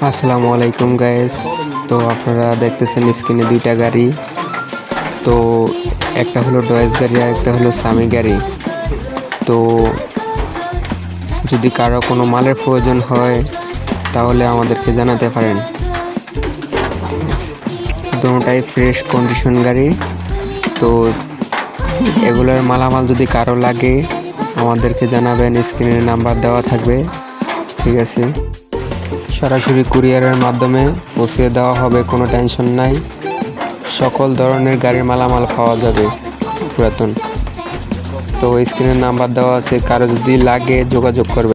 আসসালামু আলাইকুম গাইস। তো আপনারা দেখতেছেন স্ক্রিনে দুইটা গাড়ি। তো একটা হলো ডয়েস গাড়ি আর একটা হলো সামি গাড়ি। তো যদি কারো কোনো মালের প্রয়োজন হয় তাহলে আমাদেরকে জানাতে পারেন। দুটোটাই ফ্রেশ কন্ডিশন গাড়ি। তো এগুলোর মালামাল যদি কারো লাগে আমাদেরকে জানাবেন, স্ক্রিনের নাম্বার দেওয়া থাকবে। ঠিক আছে, সরাসরি কুরিয়ারের মাধ্যমে পৌঁছে দেওয়া হবে, কোনো টেনশন নাই। সকল ধরনের গাড়ির মালামাল পাওয়া যাবে পুরাতন। তো স্ক্রিনের নাম্বার দেওয়া আছে, কারো যদি লাগে যোগাযোগ করবে।